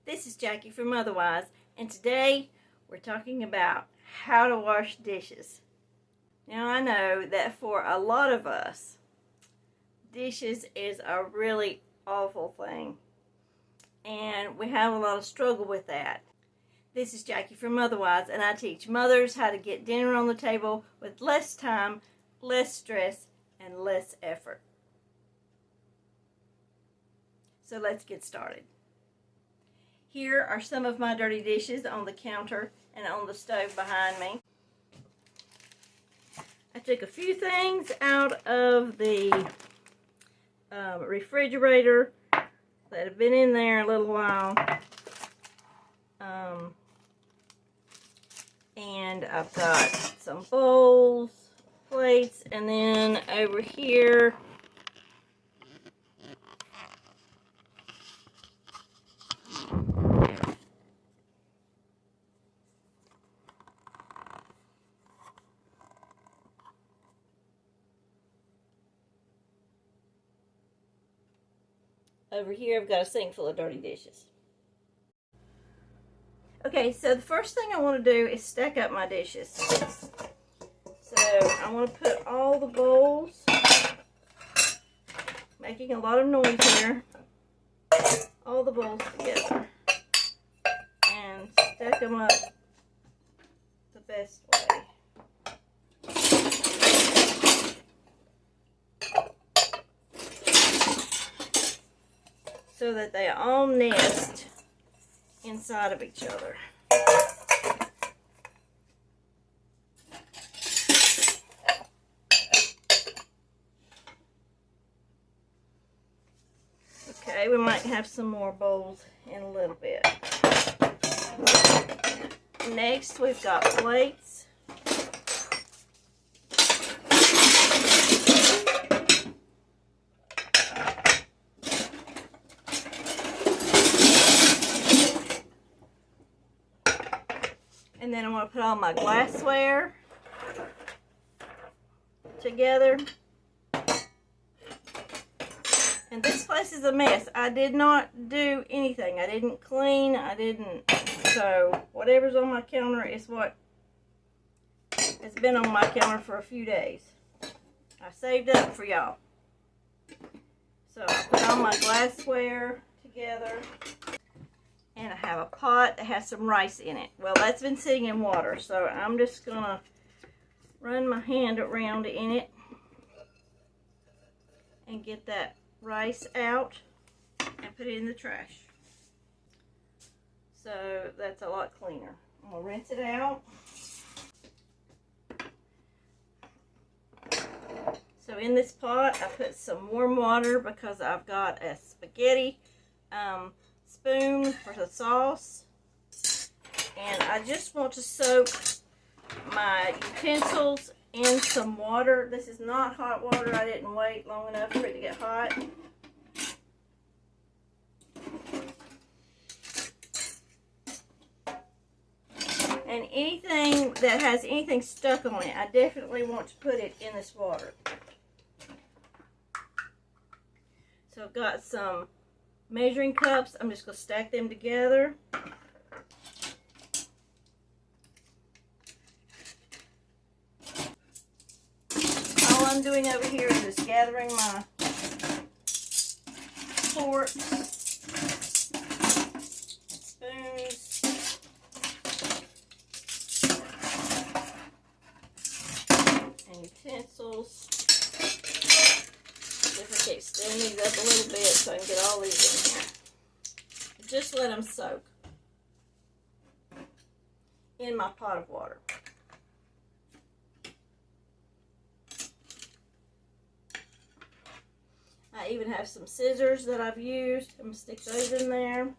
This is Jackie from Otherwise, and today we're talking about how to wash dishes. Now I know that for a lot of us, dishes is a really awful thing, and we have a lot of struggle with that. This is Jackie from Otherwise, and I teach mothers how to get dinner on the table with less time, less stress, and less effort. So let's get started. Here are some of my dirty dishes on the counter and on the stove behind me. I took a few things out of the refrigerator that have been in there a little while. And I've got some bowls, plates, and then over here I've got a sink full of dirty dishes. Okay, so the first thing I want to do is stack up my dishes. So I want to put all the bowls, making a lot of noise here, all the bowls together and stack them up the best way. So that they all nest inside of each other. Okay, we might have some more bowls in a little bit. Next, we've got plates. And then I'm going to put all my glassware together. And this place is a mess. I did not do anything. I didn't clean. So whatever's on my counter is what has been on my counter for a few days. I saved up for y'all. So I put all my glassware together. And I have a pot that has some rice in it. Well, that's been sitting in water, so I'm just going to run my hand around in it and get that rice out and put it in the trash. So that's a lot cleaner. I'm going to rinse it out. So in this pot, I put some warm water because I've got a spaghetti spoon for the sauce, and I just want to soak my utensils in some water. This is not hot water. I didn't wait long enough for it to get hot. And anything that has anything stuck on it, I definitely want to put it in this water. So I've got some measuring cups. I'm just going to stack them together. All I'm doing over here is just gathering my forks, spoons, and utensils. If I keep stirring these up a little bit so I can get all these in here. Just let them soak in my pot of water. I even have some scissors that I've used. I'm going to stick those in there.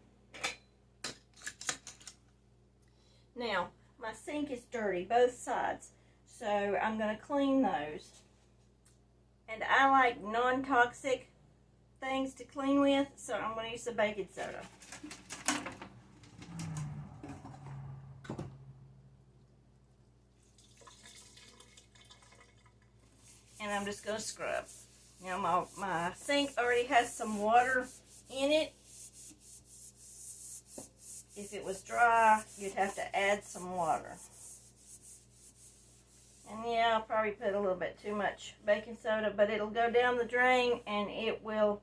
Now, my sink is dirty, both sides, so I'm going to clean those. And I like non-toxic things to clean with, so I'm going to use some baking soda. And I'm just going to scrub. Now my sink already has some water in it. If it was dry, you'd have to add some water. And yeah, I'll probably put a little bit too much baking soda, but it'll go down the drain and it will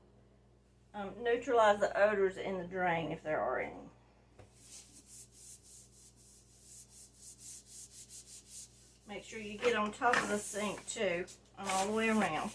neutralize the odors in the drain if there are any. Make sure you get on top of the sink too, and all the way around.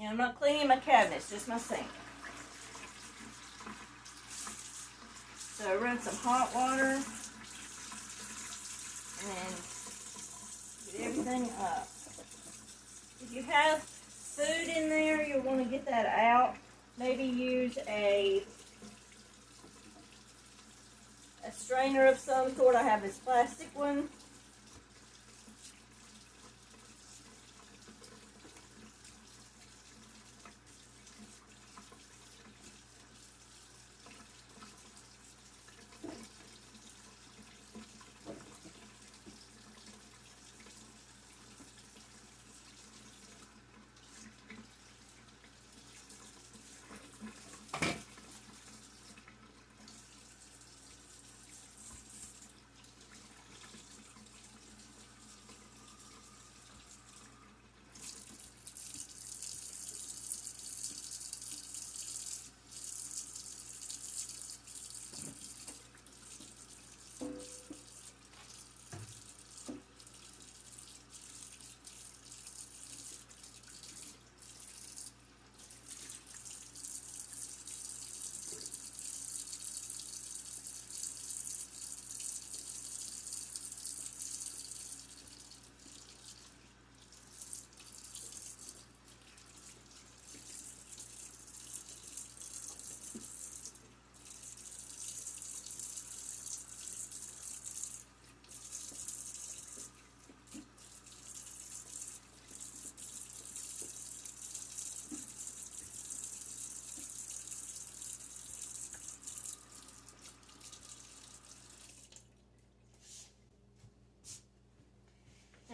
And I'm not cleaning my cabinets, just my sink. So run some hot water and get everything up. If you have food in there, you'll want to get that out. Maybe use a strainer of some sort. I have this plastic one.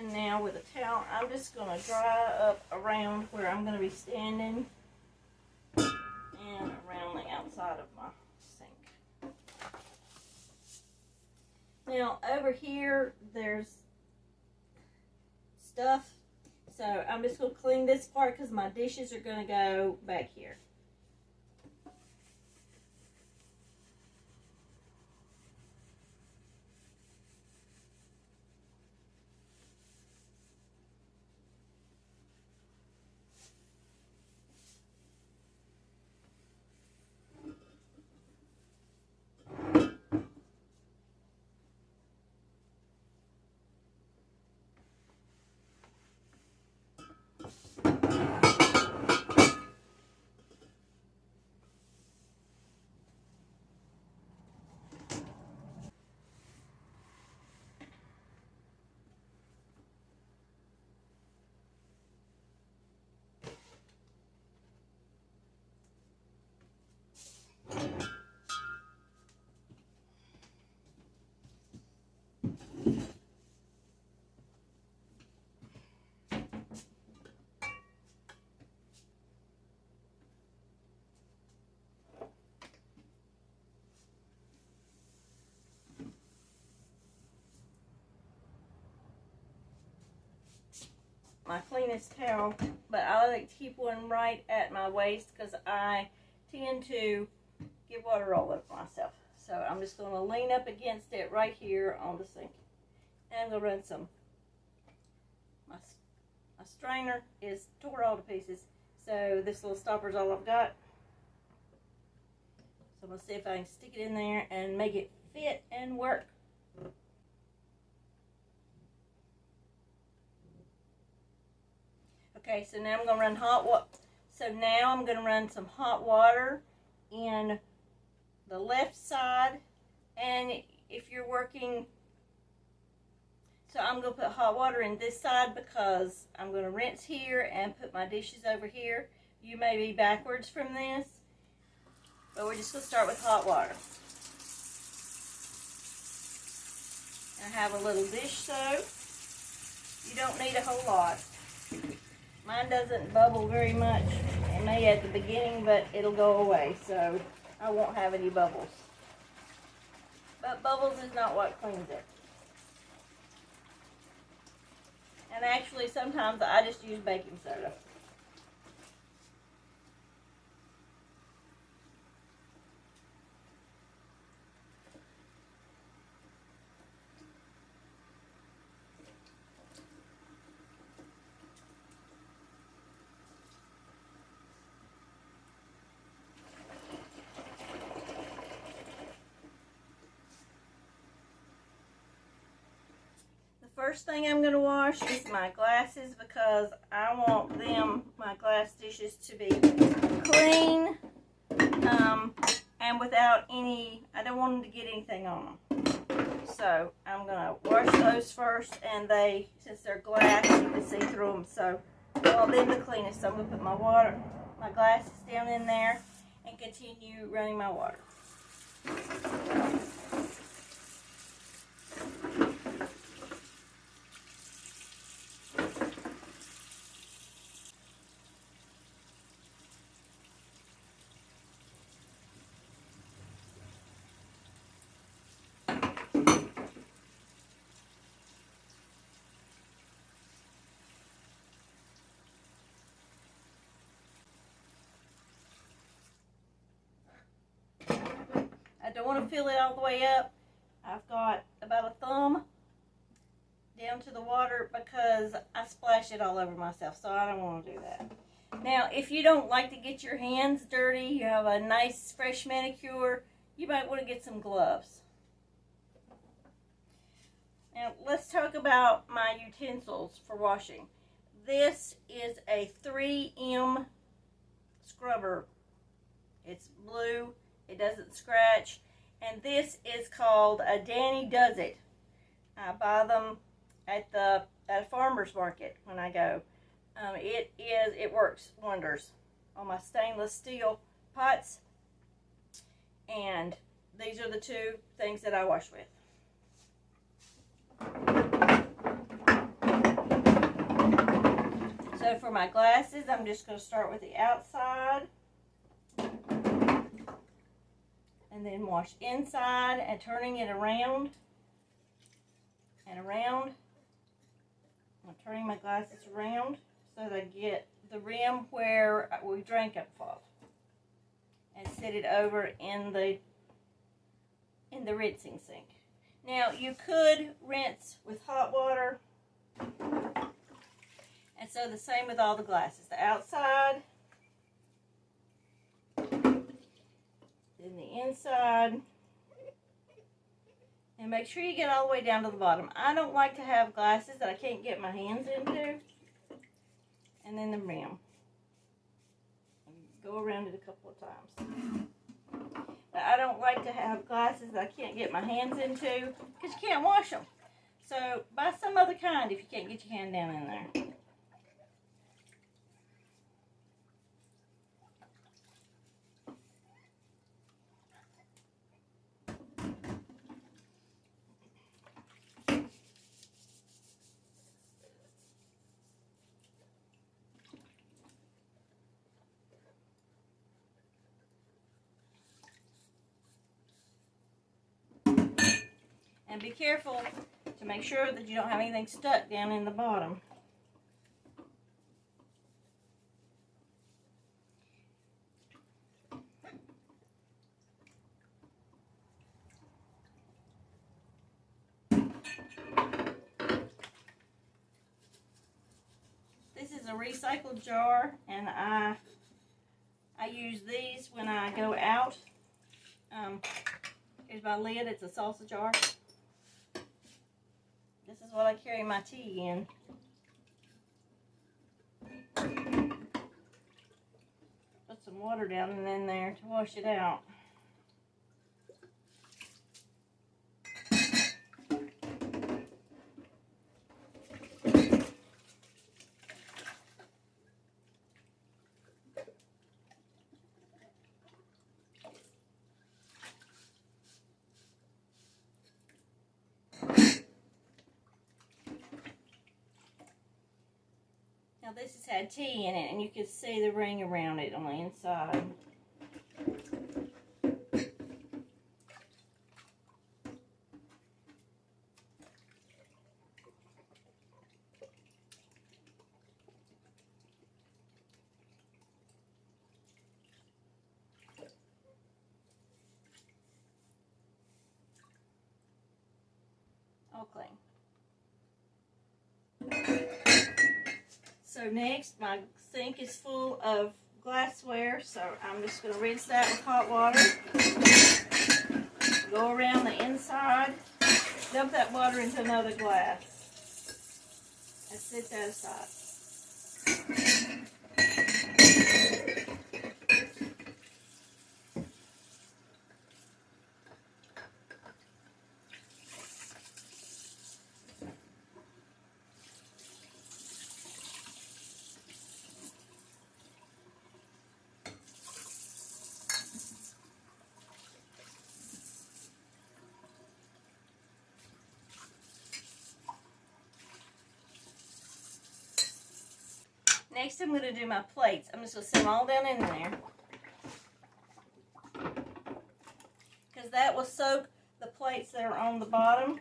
And now with a towel, I'm just going to dry up around where I'm going to be standing and around the outside of my sink. Now over here, there's stuff, so I'm just going to clean this part because my dishes are going to go back here. My cleanest towel, but I like to keep one right at my waist because I tend to get water all over myself. So I'm just going to lean up against it right here on the sink. And I'm going to run some, my strainer is tore all to pieces, so this little stopper is all I've got. So I'm going to see if I can stick it in there and make it fit and work. Okay, so now I'm going to run some hot water in the left side, and if you're working, So I'm going to put hot water in this side because I'm going to rinse here and put my dishes over here. You may be backwards from this, but we're just going to start with hot water. I have a little dish soap. You don't need a whole lot. Mine doesn't bubble very much. It may at the beginning, but it'll go away, so I won't have any bubbles. But bubbles is not what cleans it. And actually, sometimes I just use baking soda. First thing I'm going to wash is my glasses because I want my glass dishes to be clean and without any, I don't want them to get anything on them. So I'm going to wash those first, and since they're glass, you can see through them. So I want them the cleanest. So I'm going to put my glasses down in there and continue running my water. I don't want to fill it all the way up. I've got about a thumb down to the water because I splash it all over myself, so I don't want to do that. Now, if you don't like to get your hands dirty, you have a nice fresh manicure, you might want to get some gloves. Now, let's talk about my utensils for washing. This is a 3M scrubber. It's blue. It doesn't scratch. And this is called a Danny Does It. I buy them at a farmer's market when I go. It works wonders on my stainless steel pots. And these are the two things that I wash with. So for my glasses, I'm just going to start with the outside. And then wash inside and turning it around and around. I'm turning my glasses around so that I get the rim where we drank up of, and set it over in the rinsing sink. Now you could rinse with hot water, and so the same with all the glasses. The outside, then the inside, and make sure you get all the way down to the bottom. I don't like to have glasses that I can't get my hands into. And then the rim. Go around it a couple of times. But I don't like to have glasses that I can't get my hands into because you can't wash them. So buy some other kind if you can't get your hand down in there. And be careful to make sure that you don't have anything stuck down in the bottom. This is a recycled jar, and I use these when I go out. Here's my lid. It's a salsa jar. This is what I carry my tea in. Put some water down in there to wash it out. Now this has had tea in it, and you can see the ring around it on the inside. All clean. So next, my sink is full of glassware, so I'm just going to rinse that with hot water. Go around the inside, dump that water into another glass, and set that aside. Next, I'm going to do my plates. I'm just going to set them all down in there, because that will soak the plates that are on the bottom.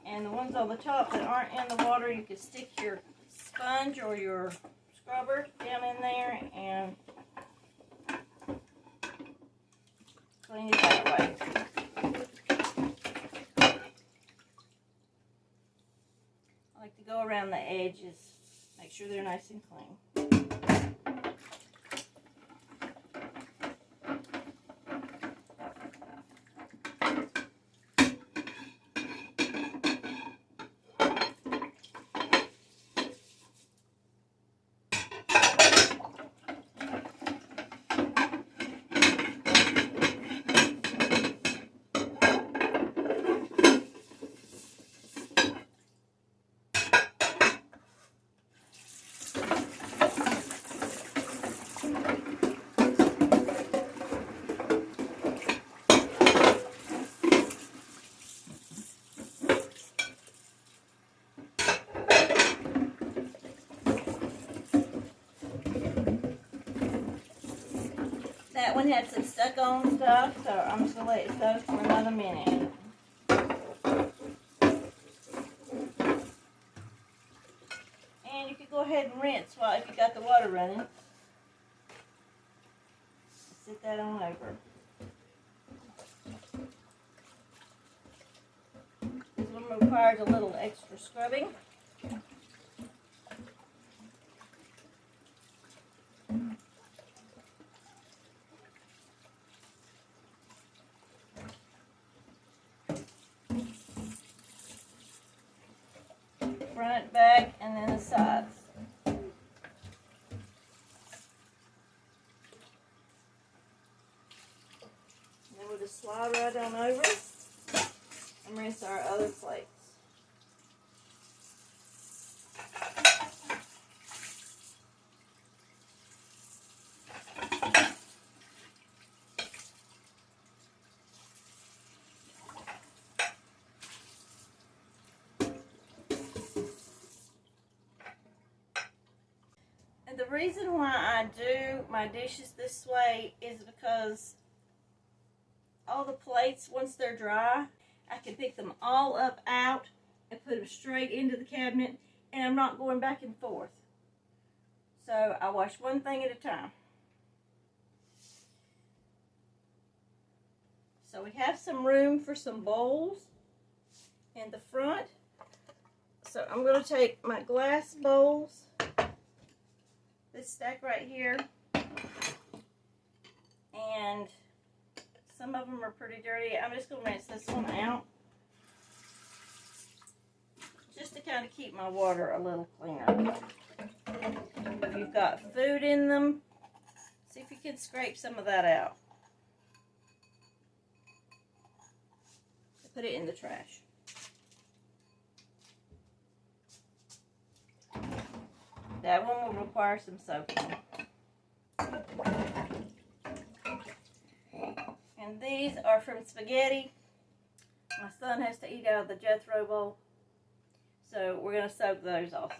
And the ones on the top that aren't in the water, you can stick your sponge or your scrubber down in there and clean it that way. I like to go around the edges, make sure they're nice and clean. That one had some stuck on stuff, so I'm just going to let it soak for another minute. And you could go ahead and rinse while if you got the water running. Sit that on over. This one requires a little extra scrubbing. Front, back, and then the sides. Then we'll just slide right on over and rinse our other plates. The reason why I do my dishes this way is because all the plates, once they're dry, I can pick them all up out and put them straight into the cabinet, and I'm not going back and forth. So I wash one thing at a time. So we have some room for some bowls in the front. So I'm going to take my glass bowls, this stack right here, and some of them are pretty dirty. I'm just going to rinse this one out just to kind of keep my water a little cleaner. If you've got food in them, see if you can scrape some of that out. Put it in the trash. That one will require some soaking. And these are from spaghetti. My son has to eat out of the Jethro bowl. So we're going to soak those also.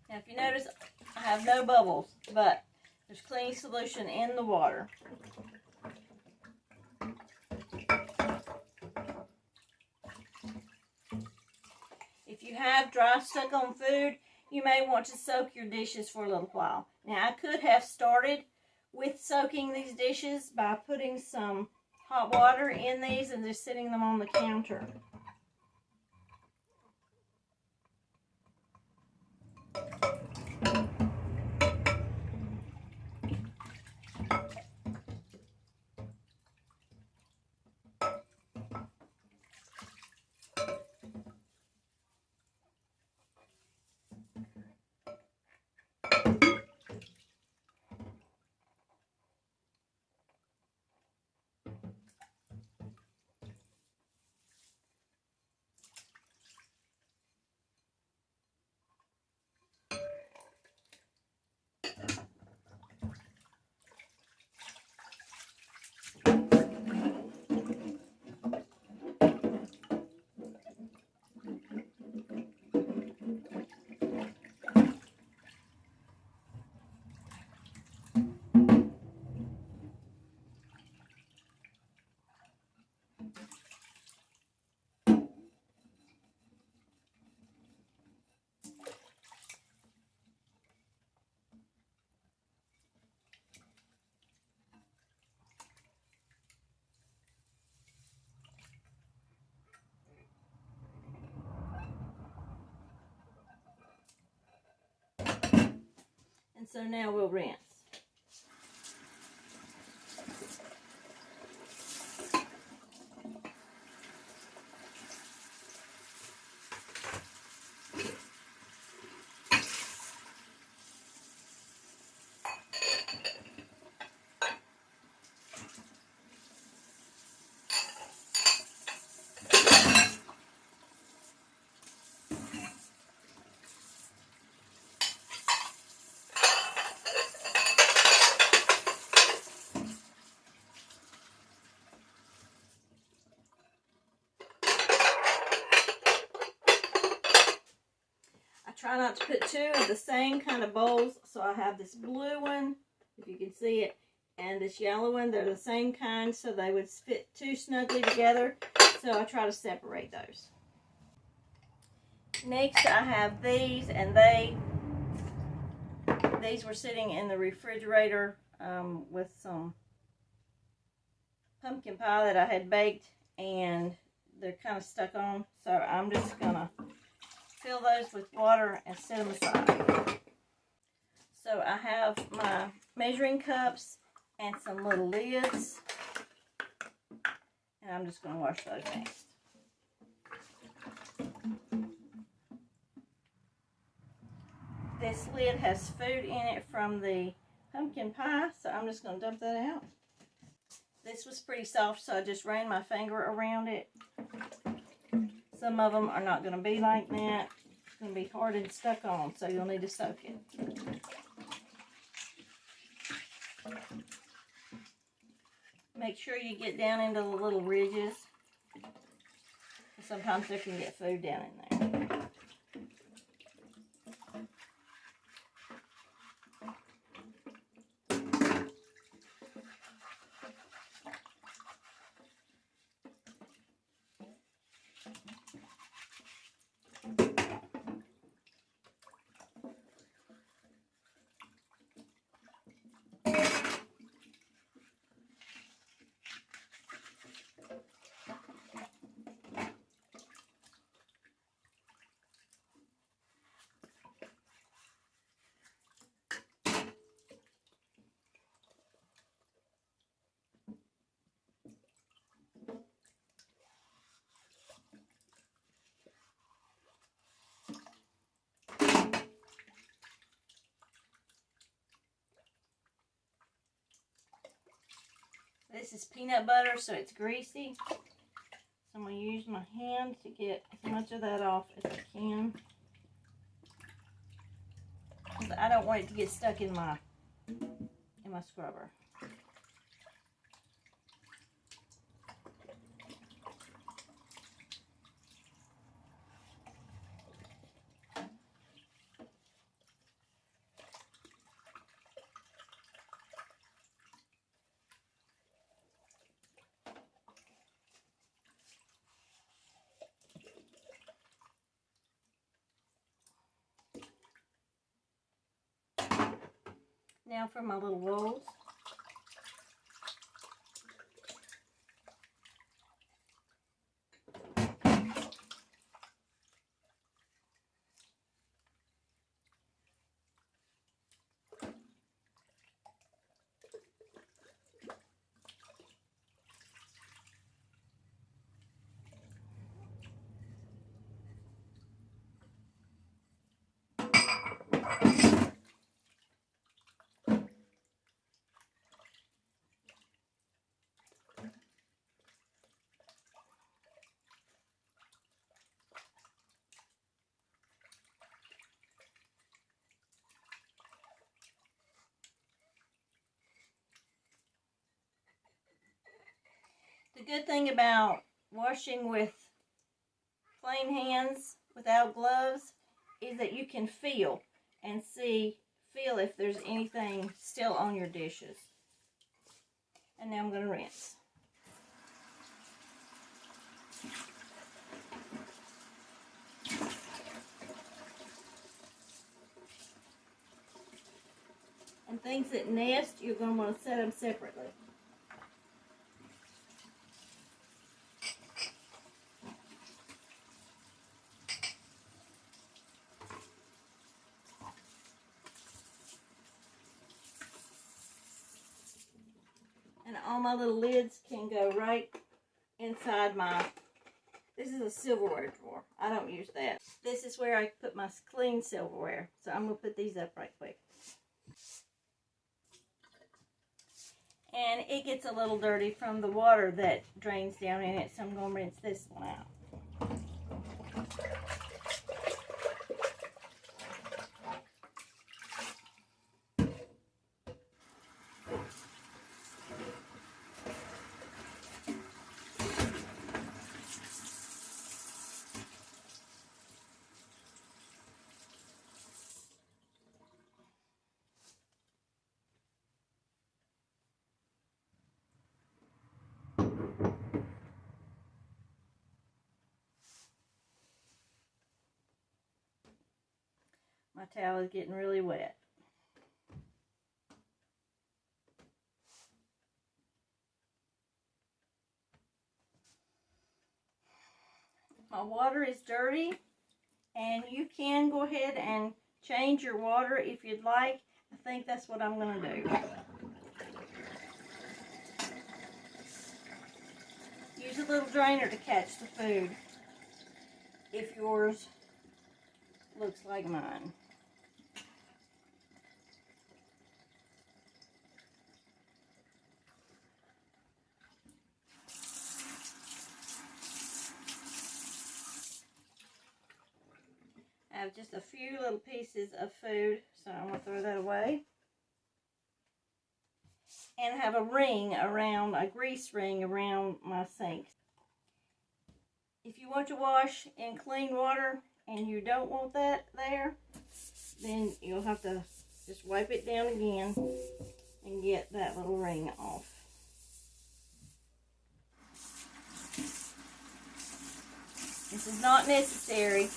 Now, if you notice, I have no bubbles, but there's cleaning solution in the water. If you have dry stuck on food, you may want to soak your dishes for a little while. Now, I could have started with soaking these dishes by putting some hot water in these and just sitting them on the counter. And so now we'll rinse. Try not to put two of the same kind of bowls. So I have this blue one, if you can see it, and this yellow one. They're the same kind, so they would fit too snugly together. So I try to separate those. Next, I have these, and these were sitting in the refrigerator with some pumpkin pie that I had baked, and they're kind of stuck on. So I'm just gonna fill those with water and set them aside. So I have my measuring cups and some little lids, and I'm just going to wash those next. This lid has food in it from the pumpkin pie, so I'm just going to dump that out. This was pretty soft, so I just ran my finger around it. Some of them are not going to be like that. It's going to be hard and stuck on, so you'll need to soak it. Make sure you get down into the little ridges. Sometimes there can get food down in there. This is peanut butter, so it's greasy. So I'm going to use my hand to get as much of that off as I can. I don't want it to get stuck in my scrubber. Now for my little rolls. The good thing about washing with plain hands without gloves is that you can feel if there's anything still on your dishes. And now I'm going to rinse. And things that nest, you're going to want to set them separately. And all my little lids can go right inside this is a silverware drawer. I don't use that. This is where I put my clean silverware. So I'm going to put these up right quick. And it gets a little dirty from the water that drains down in it, so I'm going to rinse this one out. My towel is getting really wet. My water is dirty, and you can go ahead and change your water if you'd like. I think that's what I'm going to do. Use a little drainer to catch the food if yours looks like mine. I have just a few little pieces of food, so I'm going to throw that away. and have a ring around, a grease ring around my sink. If you want to wash in clean water and you don't want that there, then you'll have to just wipe it down again and get that little ring off. This is not necessary.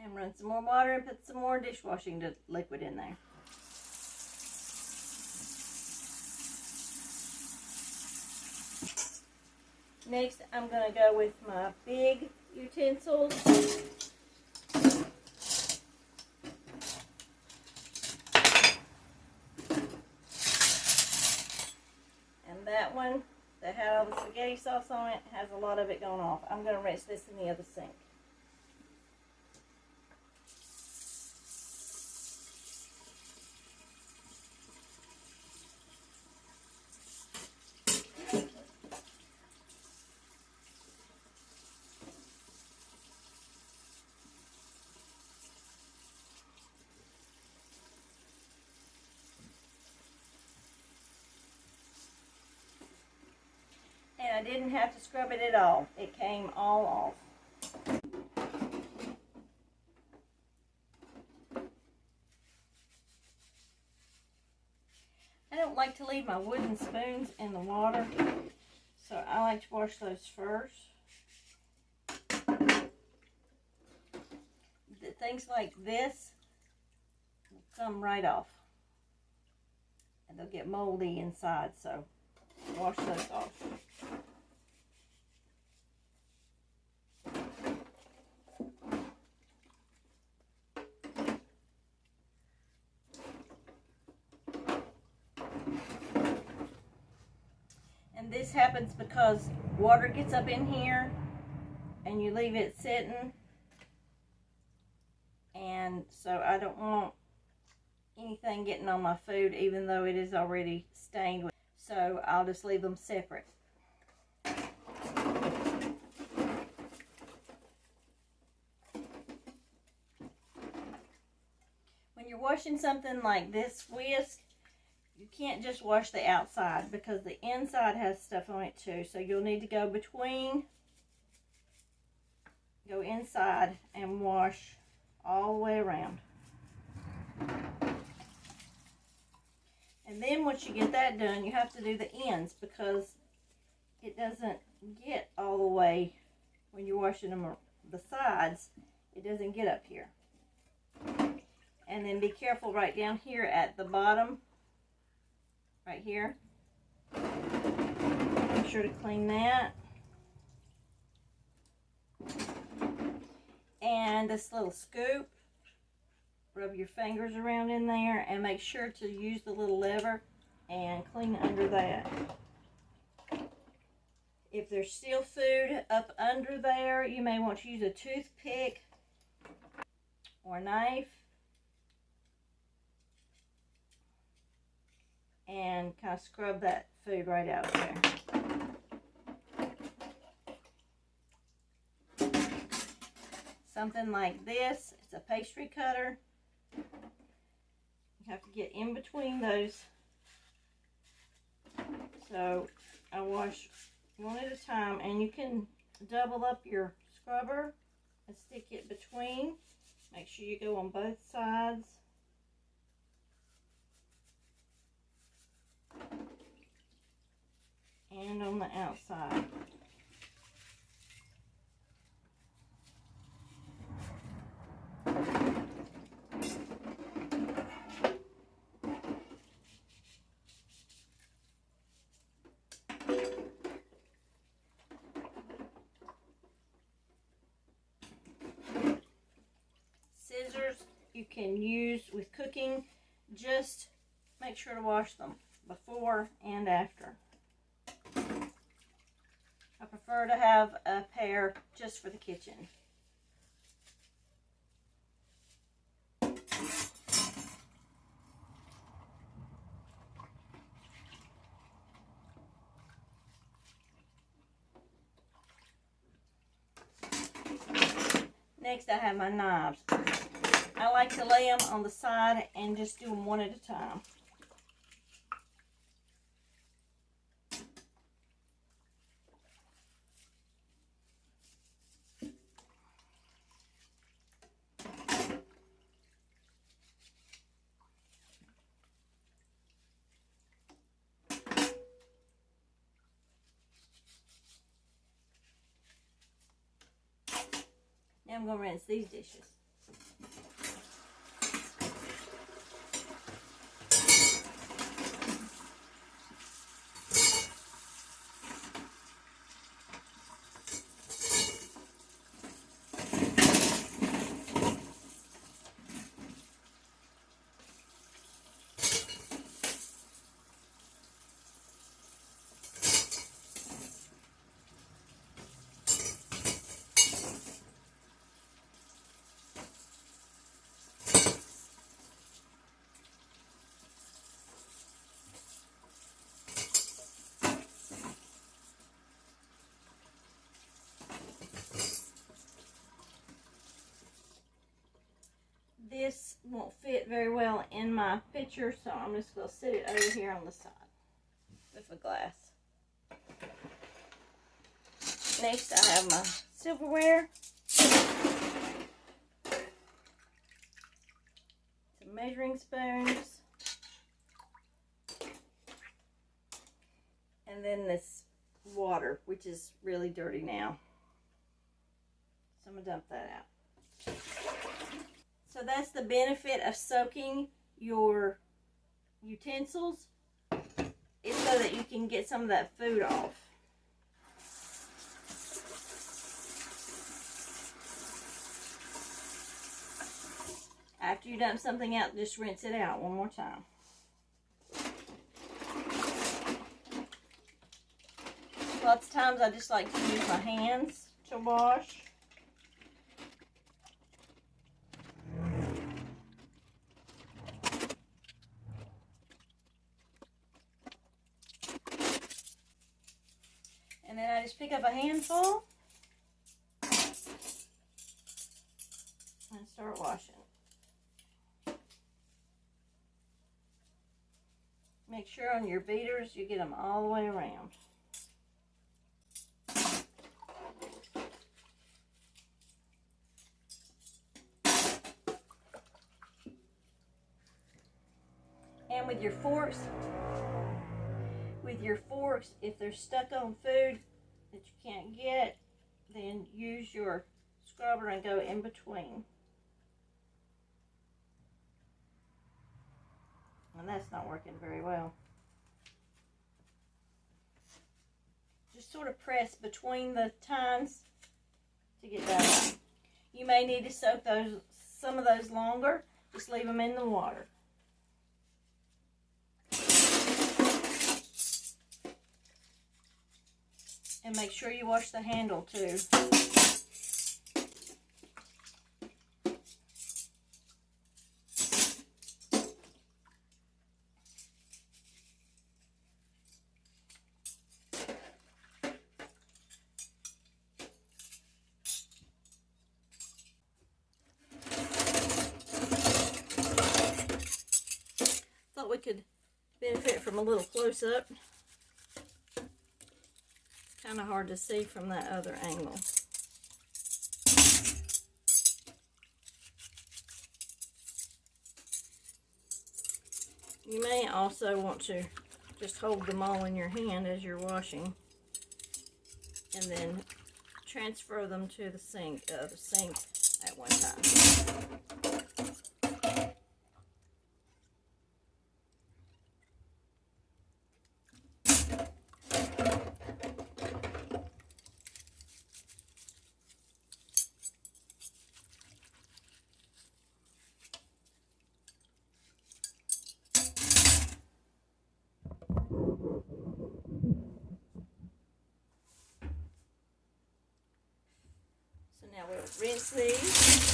And run some more water and put some more dishwashing liquid in there. Next, I'm going to go with my big utensils. And that one that had all the spaghetti sauce on it has a lot of it gone off. I'm going to rinse this in the other sink. And I didn't have to scrub it at all. It came all off. I don't like to leave my wooden spoons in the water, so I like to wash those first. Things like this will come right off, and they'll get moldy inside, so wash those off. And this happens because water gets up in here and you leave it sitting, and so I don't want anything getting on my food even though it is already stained with, so I'll just leave them separate. When you're washing something like this whisk, you can't just wash the outside because the inside has stuff on it too. So you'll need to go inside and wash all the way around. And then once you get that done, you have to do the ends because it doesn't get all the way when you're washing them the sides. It doesn't get up here. And then be careful right down here at the bottom. Right here. Make sure to clean that. And this little scoop, rub your fingers around in there and make sure to use the little lever and clean under that. If there's still food up under there, you may want to use a toothpick or a knife and kind of scrub that food right out of there. Something like this, it's a pastry cutter. You have to get in between those. So I wash one at a time, and you can double up your scrubber and stick it between. Make sure you go on both sides. And on the outside. Scissors you can use with cooking. Just make sure to wash them before and after. I prefer to have a pair just for the kitchen. Next, I have my knives. I like to lay them on the side and just do them one at a time. Now I'm going to rinse these dishes. This won't fit very well in my pitcher, so I'm just going to sit it over here on the side with a glass. Next, I have my silverware, some measuring spoons, and then this water, which is really dirty now. So I'm going to dump that out. So that's the benefit of soaking your utensils, is so that you can get some of that food off. After you dump something out, just rinse it out one more time. Lots of times I just like to use my hands to wash. And then I just pick up a handful and start washing. Make sure on your beaters you get them all the way around. And with your forks, if they're stuck on food that you can't get, then use your scrubber and go in between. And that's not working very well. Just sort of press between the tines to get that out. You may need to soak some of those longer. Just leave them in the water. And make sure you wash the handle too. Thought we could benefit from a little close-up. Kind of hard to see from that other angle. You may also want to just hold them all in your hand as you're washing, and then transfer them to the sink at one time. Now we'll rinse these.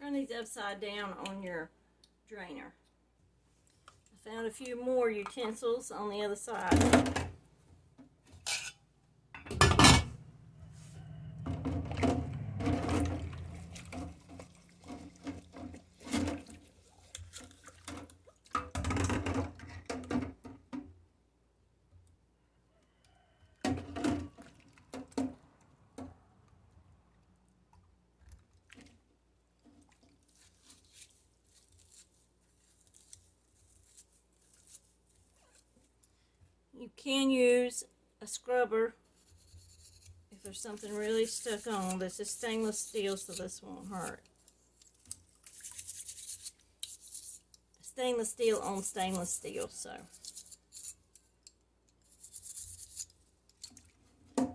Turn these upside down on your drainer. I found a few more utensils on the other side. You can use a scrubber if there's something really stuck on. This is stainless steel, so this won't hurt. Stainless steel on stainless steel, so. And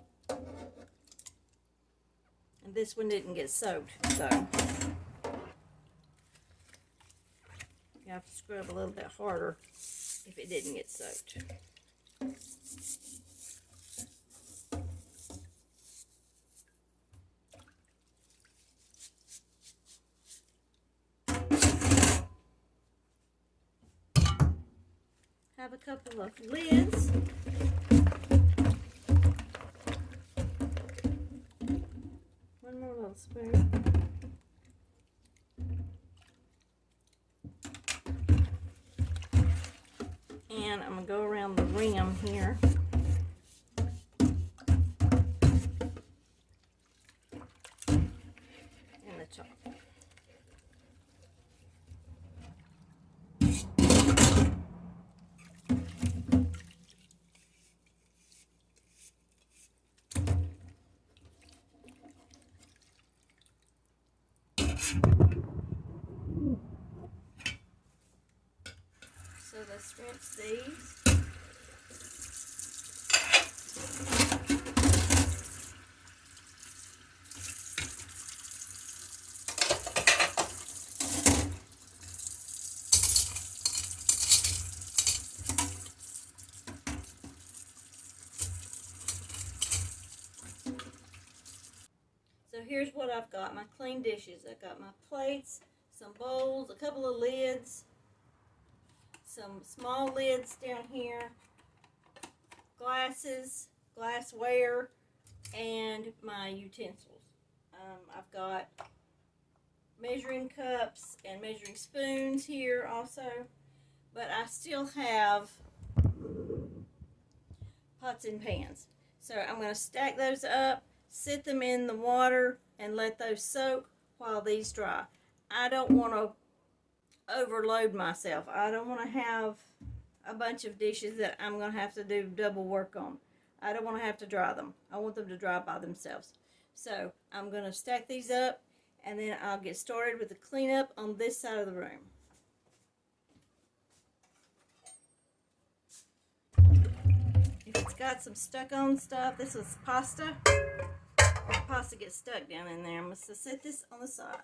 this one didn't get soaked, so you have to scrub a little bit harder if it didn't get soaked. Have a couple of lids. One more little spoon. And I'm going to go around the rim here. And the top. So let's rinse these. So here's what I've got, my clean dishes. I've got my plates, some bowls, a couple of lids, some small lids down here, glasses, glassware, and my utensils. I've got measuring cups and measuring spoons here also, but I still have pots and pans. So I'm going to stack those up, sit them in the water, and let those soak while these dry. I don't want to overload myself. I don't want to have a bunch of dishes that I'm going to have to do double work on. I don't want to have to dry them. I want them to dry by themselves. So I'm going to stack these up, and then I'll get started with the cleanup on this side of the room. If it's got some stuck on stuff, this was pasta. The pasta gets stuck down in there. I'm going to set this on the side.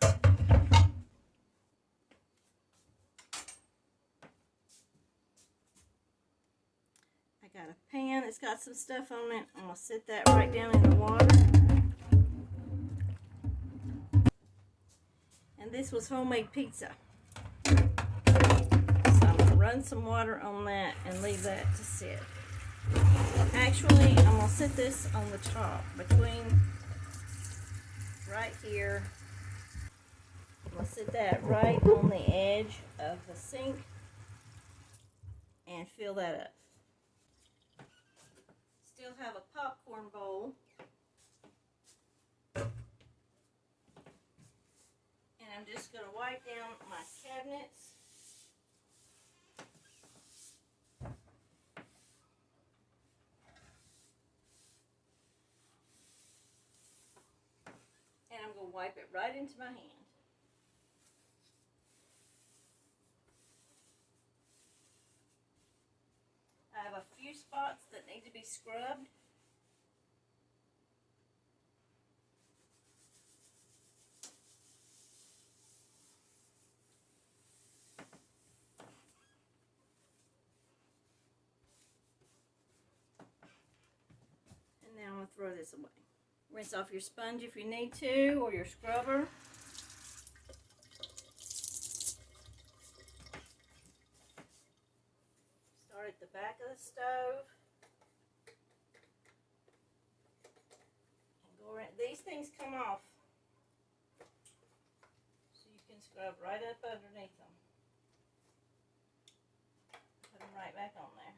I got a pan. It's got some stuff on it. I'm going to set that right down in the water. And this was homemade pizza. So I'm going to run some water on that and leave that to sit. Actually, I'm going to set this on the top between right here. I'm going to set that right on the edge of the sink and fill that up. Still have a popcorn bowl. And I'm just going to wipe down my cabinets. And I'm going to wipe it right into my hand. I have a few spots that need to be scrubbed. And now I'm going to throw this away. Rinse off your sponge if you need to, or your scrubber. the stove. And go around. These things come off, so you can scrub right up underneath them. Put them right back on there.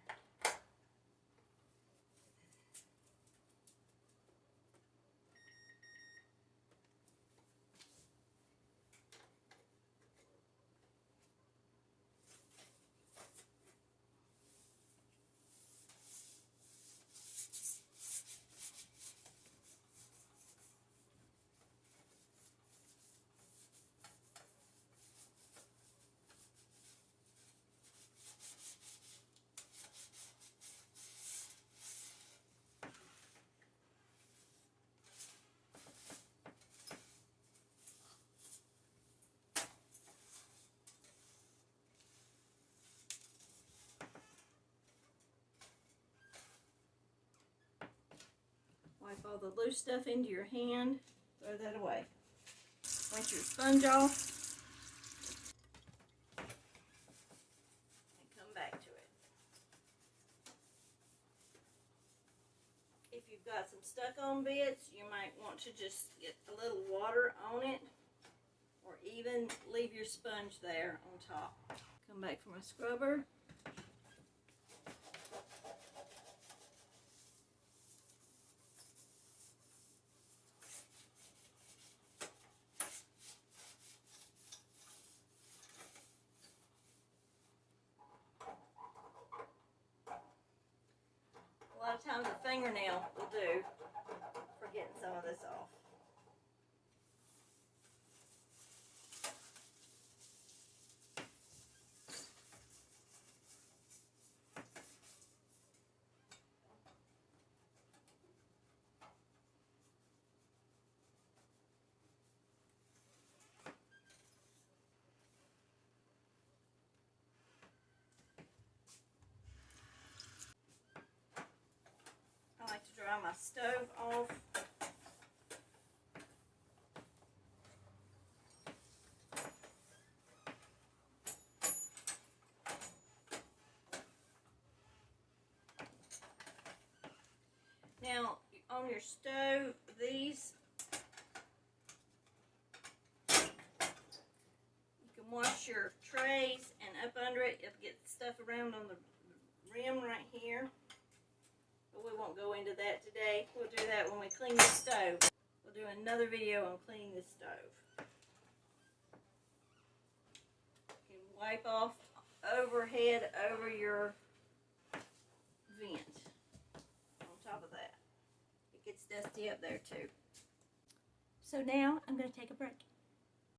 Wipe all the loose stuff into your hand. Throw that away. Rinse your sponge off. And come back to it. If you've got some stuck on bits, you might want to just get a little water on it, or even leave your sponge there on top. Come back for my scrubber. A lot of times a fingernail will do for getting some of this off. I like to dry my stove off. Now, on your stove, these, you can wash your trays, and up under it, it'll get stuff around on the rim right here. But we won't go into that today. We'll do that when we clean the stove. We'll do another video on cleaning the stove. You can wipe off overhead over your vent on top of that. It gets dusty up there too. So now I'm going to take a break.